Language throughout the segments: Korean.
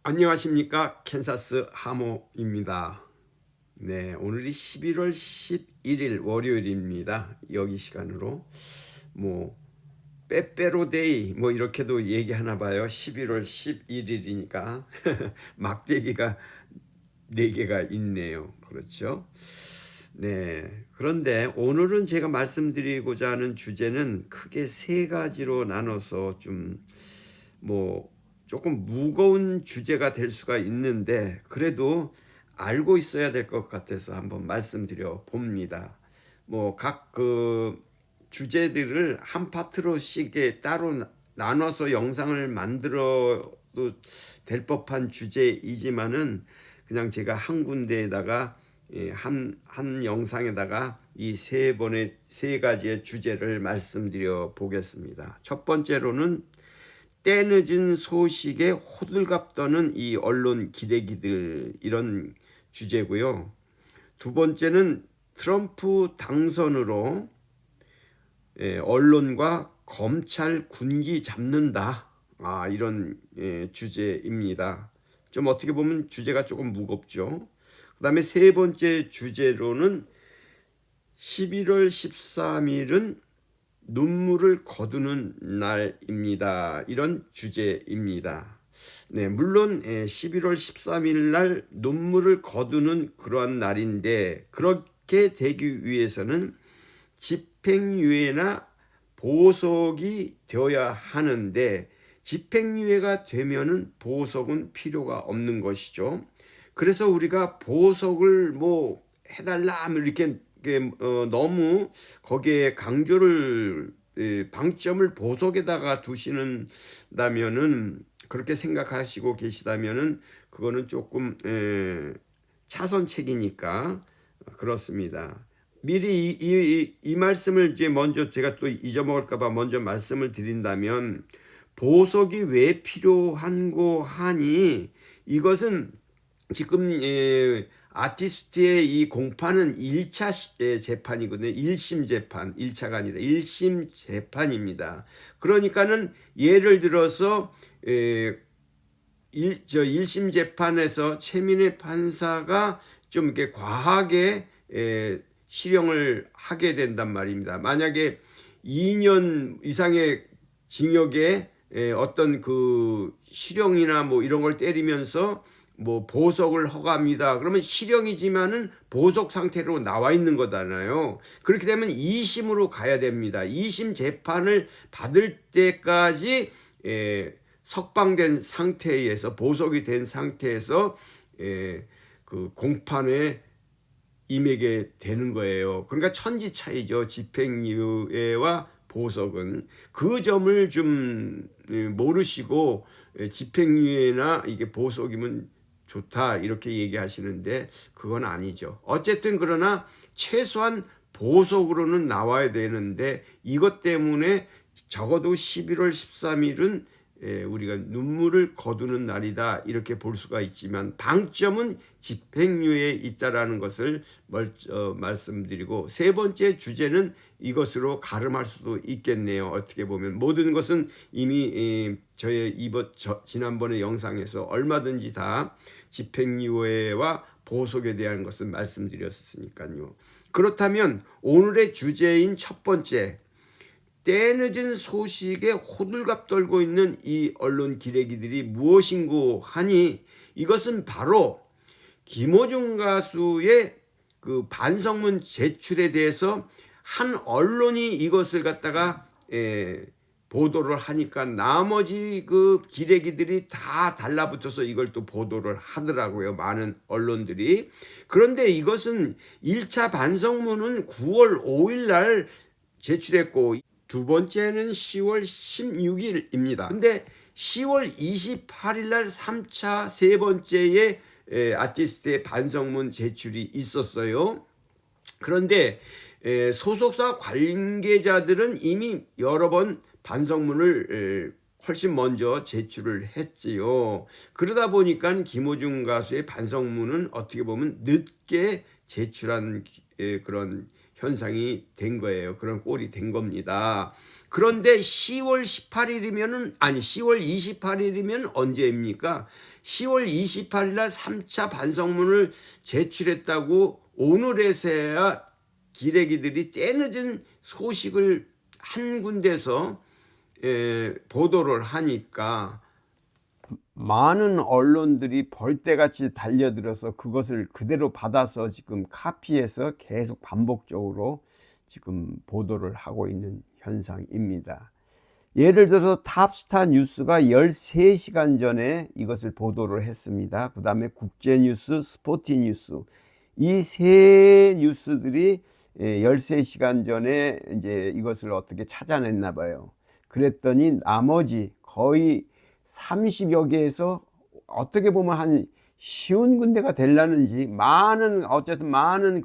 안녕하십니까. 캔사스 하모입니다. 네, 오늘이 11월 11일 월요일입니다. 여기 시간으로 빼빼로데이 이렇게도 얘기하나 봐요. 11월 11일이니까 막대기가 4개가 있네요. 그렇죠? 네, 그런데 오늘은 제가 말씀드리고자 하는 주제는 크게 3가지로 나눠서 조금 무거운 주제가 될 수가 있는데 그래도 알고 있어야 될 것 같아서 한번 말씀드려 봅니다. 각 주제들을 한 파트로씩 따로 나눠서 영상을 만들어도 될 법한 주제이지만은 그냥 제가 한 군데에다가 한 영상에다가 이 3가지의 주제를 말씀드려 보겠습니다. 첫 번째로는 때늦은 소식에 호들갑 떠는 이 언론 기레기들, 이런 주제고요. 두 번째는 트럼프 당선으로 언론과 검찰 군기 잡는다, 이런 주제입니다. 좀 어떻게 보면 주제가 조금 무겁죠. 그 다음에 3번째 주제로는 11월 13일은 눈물을 거두는 날입니다. 이런 주제입니다. 네, 물론 11월 13일 날 눈물을 거두는 그러한 날인데 그렇게 되기 위해서는 집행유예나 보석이 되어야 하는데 집행유예가 되면은 보석은 필요가 없는 것이죠. 그래서 우리가 보석을 해달라 이렇게 너무 거기에 강조를 방점을 보석에다가 두시는다면은, 그렇게 생각하시고 계시다면은 그거는 조금 차선책이니까 그렇습니다. 미리 이 말씀을 이제 먼저 제가 또 잊어먹을까봐 먼저 말씀을 드린다면, 보석이 왜 필요한고 하니, 이것은 지금 아티스트의 이 공판은 1차 재판이거든요. 1심 재판, 1차가 아니라 1심 재판입니다. 그러니까는 예를 들어서 1심 재판에서 최민희 판사가 좀 이렇게 과하게 실형을 하게 된단 말입니다. 만약에 2년 이상의 징역에 어떤 그 실형이나 이런 걸 때리면서 보석을 허가합니다. 그러면 실형이지만은 보석 상태로 나와 있는 거잖아요. 그렇게 되면 2심으로 가야 됩니다. 2심 재판을 받을 때까지 석방된 상태에서, 보석이 된 상태에서 그 공판에 임하게 되는 거예요. 그러니까 천지 차이죠. 집행유예와 보석은. 그 점을 좀 모르시고 집행유예나 이게 보석이면 좋다 이렇게 얘기하시는데 그건 아니죠. 어쨌든 그러나 최소한 보석으로는 나와야 되는데, 이것 때문에 적어도 11월 13일은 우리가 눈물을 거두는 날이다 이렇게 볼 수가 있지만, 방점은 집행유예에 있다라는 것을 말씀드리고, 3번째 주제는 이것으로 가름할 수도 있겠네요. 어떻게 보면 모든 것은 이미 저의 지난번의 영상에서 얼마든지 다 집행유예와 보석에 대한 것을 말씀드렸으니까요. 그렇다면 오늘의 주제인 첫 번째, 때늦은 소식에 호들갑 떨고 있는 이 언론 기레기들이 무엇인고 하니, 이것은 바로 김호중 가수의 그 반성문 제출에 대해서 한 언론이 이것을 갖다가 보도를 하니까 나머지 그 기레기들이 다 달라붙어서 이걸 또 보도를 하더라고요. 많은 언론들이. 그런데 이것은 1차 반성문은 9월 5일 날 제출했고, 두 번째는 10월 16일입니다. 근데 10월 28일 날 3차 세 번째의 아티스트의 반성문 제출이 있었어요. 그런데 소속사 관계자들은 이미 여러 번 반성문을 훨씬 먼저 제출을 했지요. 그러다 보니까 김호중 가수의 반성문은 어떻게 보면 늦게 제출한 그런 현상이 된 거예요. 그런 꼴이 된 겁니다. 그런데 10월 28일이면은, 아니 10월 28일이면 언제입니까? 10월 28일 날 3차 반성문을 제출했다고 오늘에서야 기레기들이 때늦은 소식을 한 군데서 보도를 하니까 많은 언론들이 벌떼같이 달려들어서 그것을 그대로 받아서 지금 카피해서 계속 반복적으로 지금 보도를 하고 있는 현상입니다. 예를 들어서 탑스타 뉴스가 13시간 전에 이것을 보도를 했습니다. 그 다음에 국제뉴스, 스포티뉴스, 이 세 뉴스들이 13시간 전에 이제 이것을 어떻게 찾아냈나 봐요. 그랬더니 나머지 거의 30여 개에서 어떻게 보면 한 쉬운 군데가 되려는지 어쨌든 많은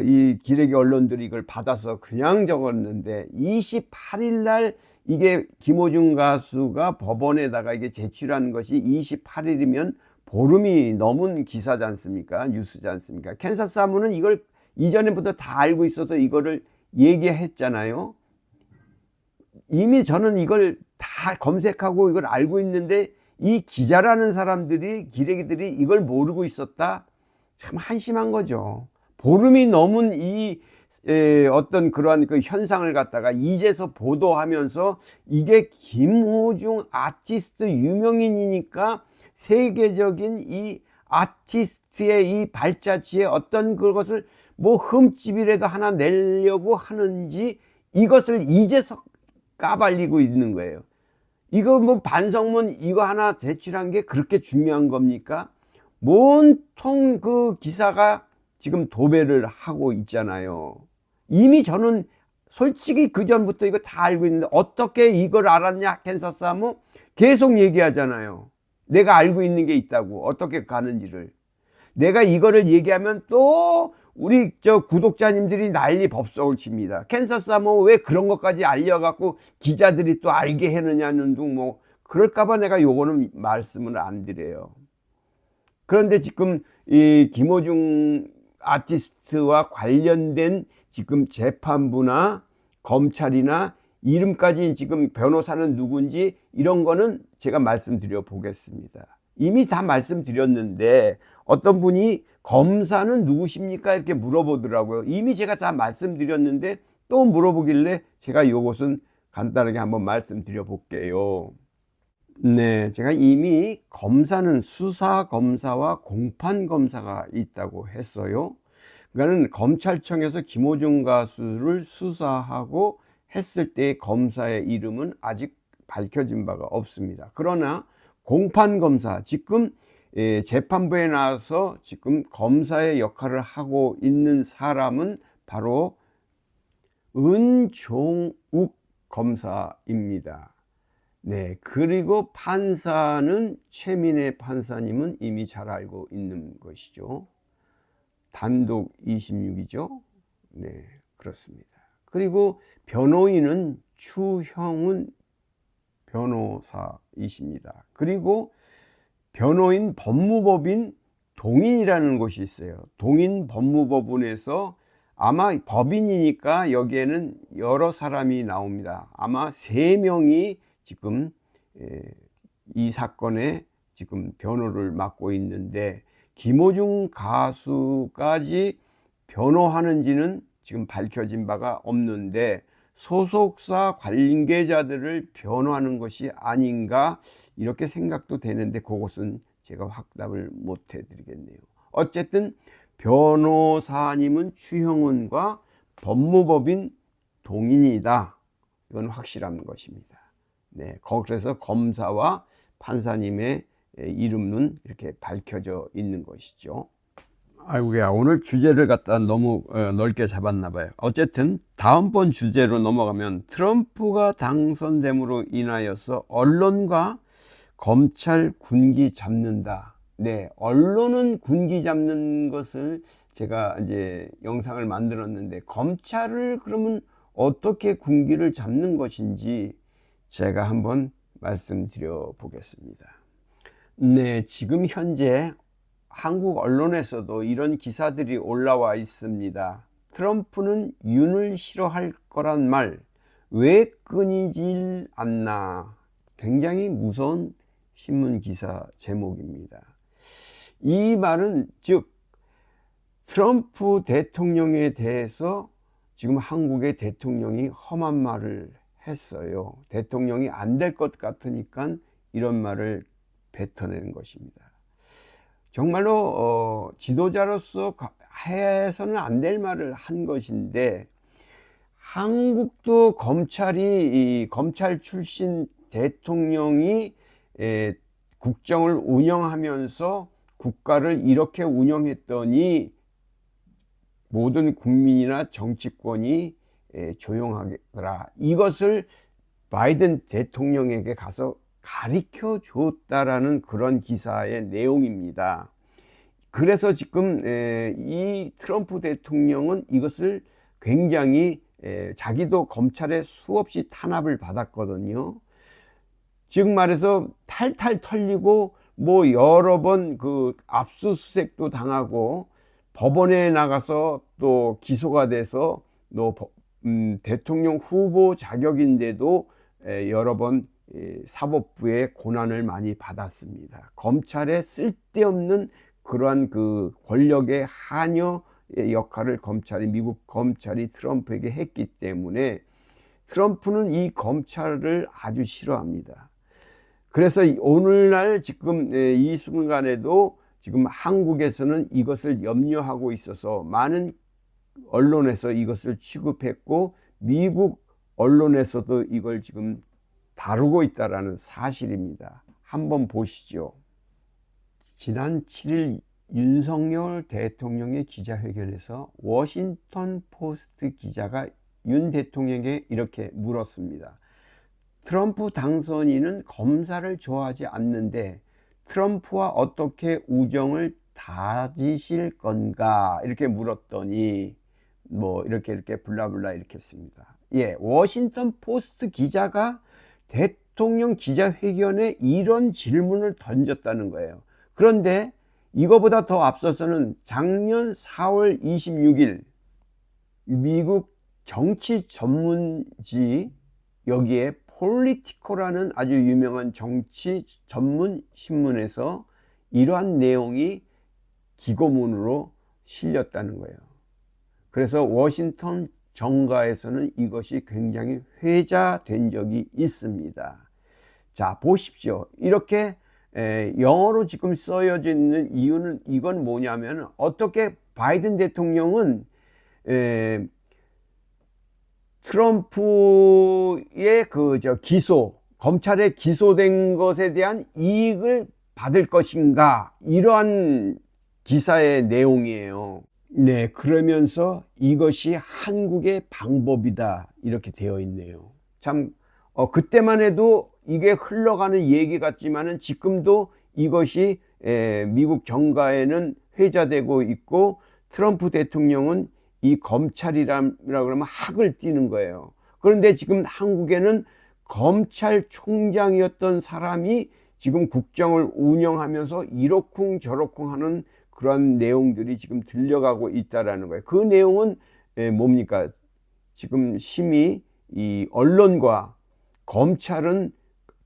이 기레기 언론들이 이걸 받아서 그냥 적었는데 28일 날 이게 김호중 가수가 법원에다가 이게 제출한 것이 28일이면 보름이 넘은 기사지 않습니까? 뉴스지 않습니까? 캔사스 사무는 이걸 이전에부터 다 알고 있어서 이거를 얘기했잖아요. 이미 저는 이걸 다 검색하고 이걸 알고 있는데 이 기자라는 사람들이 기레기들이 이걸 모르고 있었다? 참 한심한 거죠. 보름이 넘은 이 어떤 그러한 그 현상을 갖다가 이제서 보도하면서 이게 김호중 아티스트 유명인이니까 세계적인 이 아티스트의 이 발자취에 어떤 그것을 뭐 흠집이라도 하나 내려고 하는지 이것을 이제서 까발리고 있는 거예요. 이거 뭐 반성문 이거 하나 제출한 게 그렇게 중요한 겁니까? 온통 그 기사가 지금 도배를 하고 있잖아요. 이미 저는 솔직히 그 전부터 이거 다 알고 있는데 어떻게 이걸 알았냐? 캔사스 사무 계속 얘기하잖아요. 내가 알고 있는 게 있다고 어떻게 가는지를. 내가 이거를 얘기하면 또 우리 구독자님들이 난리 법석을 칩니다. 캔사스 사무 왜 그런 것까지 알려갖고 기자들이 또 알게 해느냐는 둥 뭐 그럴까봐 내가 요거는 말씀을 안 드려요. 그런데 지금 이 김호중 아티스트와 관련된 지금 재판부나 검찰이나 이름까지 지금 변호사는 누군지 이런 거는 제가 말씀드려 보겠습니다. 이미 다 말씀드렸는데 어떤 분이 검사는 누구십니까? 이렇게 물어보더라고요. 이미 제가 다 말씀드렸는데 또 물어보길래 제가 요것은 간단하게 한번 말씀드려 볼게요. 네, 제가 이미 검사는 수사검사와 공판검사가 있다고 했어요. 그러니까 검찰청에서 김호중 가수를 수사하고 했을 때 검사의 이름은 아직 밝혀진 바가 없습니다. 그러나 공판검사, 지금 재판부에 나와서 지금 검사의 역할을 하고 있는 사람은 바로 은종욱 검사입니다. 네, 그리고 판사는 최민혜 판사님은 이미 잘 알고 있는 것이죠. 단독 26이죠. 네, 그렇습니다. 그리고 변호인은 추형훈 변호사이십니다. 그리고 변호인 법무법인 동인이라는 곳이 있어요. 동인 법무법원에서 아마 법인이니까 여기에는 여러 사람이 나옵니다. 아마 3명이 지금 이 사건에 지금 변호를 맡고 있는데 김호중 가수까지 변호하는지는 지금 밝혀진 바가 없는데 소속사 관계자들을 변호하는 것이 아닌가 이렇게 생각도 되는데 그것은 제가 확답을 못 해드리겠네요. 어쨌든 변호사님은 추형훈과 법무법인 동인이다. 이건 확실한 것입니다. 네, 그래서 검사와 판사님의 이름은 이렇게 밝혀져 있는 것이죠. 아이고야, 오늘 주제를 갖다 너무 넓게 잡았나 봐요. 어쨌든 다음번 주제로 넘어가면 트럼프가 당선됨으로 인하여서 언론과 검찰 군기 잡는다. 네, 언론은 군기 잡는 것을 제가 이제 영상을 만들었는데 검찰을 그러면 어떻게 군기를 잡는 것인지 제가 한번 말씀드려 보겠습니다. 네, 지금 현재 한국 언론에서도 이런 기사들이 올라와 있습니다. 트럼프는 윤을 싫어할 거란 말 왜 끊이질 않나. 굉장히 무서운 신문 기사 제목입니다. 이 말은 즉 트럼프 대통령에 대해서 지금 한국의 대통령이 험한 말을 했어요. 대통령이 안 될 것 같으니까 이런 말을 뱉어낸 것입니다. 정말로 지도자로서 해서는 안 될 말을 한 것인데, 한국도 검찰이 검찰 출신 대통령이 국정을 운영하면서 국가를 이렇게 운영했더니 모든 국민이나 정치권이 조용하더라. 이것을 바이든 대통령에게 가서 가르쳐 줬다라는 그런 기사의 내용입니다. 그래서 지금 이 트럼프 대통령은 이것을 굉장히 자기도 검찰에 수없이 탄압을 받았거든요. 즉 말해서 탈탈 털리고 뭐 여러 번 그 압수수색도 당하고 법원에 나가서 또 기소가 돼서 또 대통령 후보 자격인데도 여러 번 사법부의 고난을 많이 받았습니다. 검찰의 쓸데없는 그러한 그 권력의 하녀의 역할을 미국 검찰이 트럼프에게 했기 때문에 트럼프는 이 검찰을 아주 싫어합니다. 그래서 오늘날 지금 이 순간에도 지금 한국에서는 이것을 염려하고 있어서 많은 언론에서 이것을 취급했고 미국 언론에서도 이걸 지금 다루고 있다는 사실입니다. 한번 보시죠. 지난 7일 윤석열 대통령의 기자회견에서 워싱턴 포스트 기자가 윤 대통령에게 이렇게 물었습니다. 트럼프 당선인은 검사를 좋아하지 않는데 트럼프와 어떻게 우정을 다지실 건가 이렇게 물었더니 뭐 이렇게 블라블라 이렇게 했습니다. 워싱턴 포스트 기자가 대통령 기자회견에 이런 질문을 던졌다는 거예요. 그런데 이거보다 더 앞서서는 작년 4월 26일 미국 정치 전문지 여기에 폴리티코라는 아주 유명한 정치 전문 신문에서 이러한 내용이 기고문으로 실렸다는 거예요. 그래서 워싱턴 정가에서는 이것이 굉장히 회자된 적이 있습니다. 자, 보십시오. 이렇게 영어로 지금 쓰여져 있는 이유는 이건 뭐냐면 어떻게 바이든 대통령은 트럼프의 검찰에 기소된 것에 대한 이익을 받을 것인가, 이러한 기사의 내용이에요. 네, 그러면서 이것이 한국의 방법이다 이렇게 되어 있네요. 참 그때만 해도 이게 흘러가는 얘기 같지만은 지금도 이것이 미국 정가에는 회자되고 있고 트럼프 대통령은 이 검찰이라고 그러면 학을 띠는 거예요. 그런데 지금 한국에는 검찰총장이었던 사람이 지금 국정을 운영하면서 이러쿵 저러쿵 하는 그런 내용들이 지금 들려가고 있다라는 거예요. 그 내용은 뭡니까? 지금 심히 이 언론과 검찰은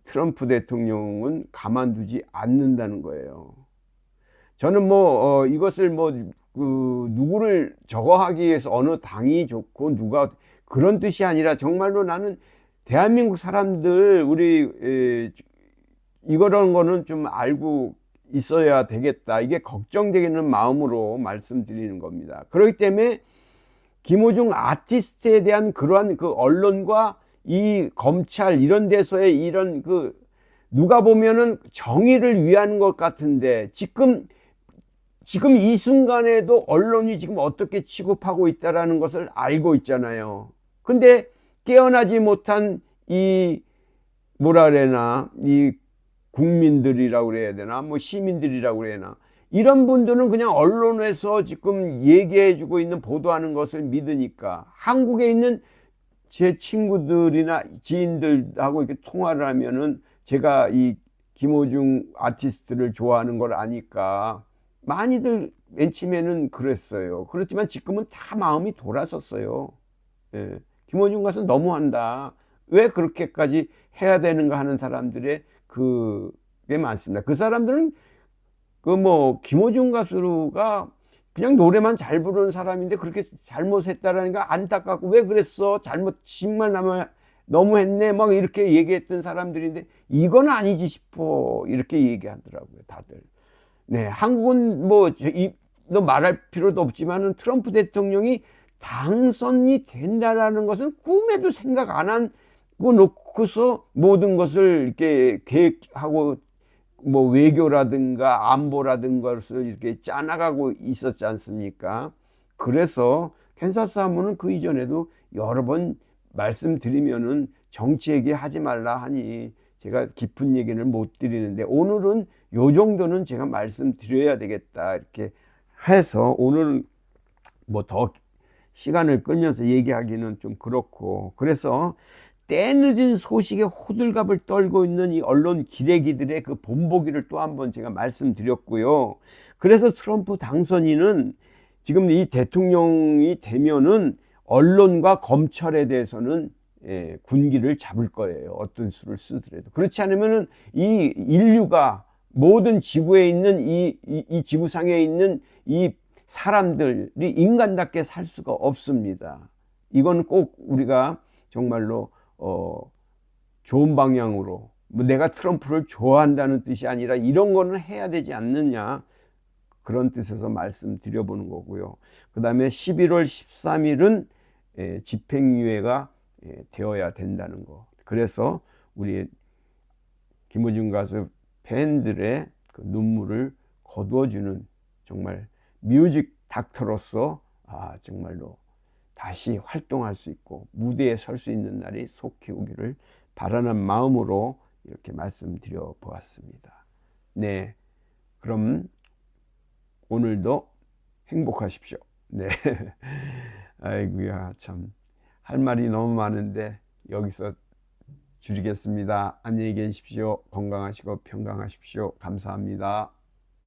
트럼프 대통령은 가만두지 않는다는 거예요. 저는 이것을 누구를 저거 하기 위해서 어느 당이 좋고 누가 그런 뜻이 아니라 정말로 나는 대한민국 사람들 우리 이런 거는 좀 알고 있어야 되겠다. 이게 걱정되는 마음으로 말씀드리는 겁니다. 그렇기 때문에 김호중 아티스트에 대한 그러한 그 언론과 이 검찰 이런 데서의 이런 누가 보면은 정의를 위한 것 같은데 지금 이 순간에도 언론이 지금 어떻게 취급하고 있다라는 것을 알고 있잖아요. 근데 깨어나지 못한 이 국민들이라고 그래야 되나, 시민들이라고 그래야 되나, 이런 분들은 그냥 언론에서 지금 얘기해주고 있는 보도하는 것을 믿으니까 한국에 있는 제 친구들이나 지인들하고 이렇게 통화를 하면은 제가 이 김호중 아티스트를 좋아하는 걸 아니까 많이들 맨 처음에는 그랬어요. 그렇지만 지금은 다 마음이 돌아섰어요. 김호중 가서 너무한다. 왜 그렇게까지 해야 되는가 하는 사람들의 그 게 많습니다. 그 사람들은 그 뭐 김호중 가수가 그냥 노래만 잘 부르는 사람인데 그렇게 잘못했다라는 거 안타깝고 왜 그랬어? 잘못 정말 너무 했네. 막 이렇게 얘기했던 사람들인데 이건 아니지 싶어. 이렇게 얘기하더라고요, 다들. 네, 한국은 뭐 너 말할 필요도 없지만은 트럼프 대통령이 당선이 된다라는 것은 꿈에도 생각 안 하고 놓고서 모든 것을 이렇게 계획하고 뭐 외교라든가 안보라든가 것을 이렇게 짜나가고 있었지 않습니까? 그래서 캔사스 사무는 그 이전에도 여러 번 말씀드리면은 정치 얘기 하지 말라 하니 제가 깊은 얘기를 못 드리는데 오늘은 요 정도는 제가 말씀드려야 되겠다 이렇게 해서 오늘은 뭐 더 시간을 끌면서 얘기하기는 좀 그렇고 그래서 때늦은 소식에 호들갑을 떨고 있는 이 언론 기레기들의 그 본보기를 또 한번 제가 말씀드렸고요. 그래서 트럼프 당선인은 지금 이 대통령이 되면은 언론과 검찰에 대해서는 군기를 잡을 거예요. 어떤 수를 쓰더라도. 그렇지 않으면은 이 인류가 모든 지구에 있는 이 지구상에 있는 이 사람들이 인간답게 살 수가 없습니다. 이건 꼭 우리가 정말로 좋은 방향으로 뭐 내가 트럼프를 좋아한다는 뜻이 아니라 이런 거는 해야 되지 않느냐 그런 뜻에서 말씀드려보는 거고요. 그 다음에 11월 13일은 집행유예가 되어야 된다는 거. 그래서 우리 김호중 가수 팬들의 그 눈물을 거두어주는 정말 뮤직 닥터로서 정말로 다시 활동할 수 있고 무대에 설 수 있는 날이 속히 오기를 바라는 마음으로 이렇게 말씀드려 보았습니다. 네, 그럼 오늘도 행복하십시오. 네, 아이고야 참 할 말이 너무 많은데 여기서 줄이겠습니다. 안녕히 계십시오. 건강하시고 평강하십시오. 감사합니다.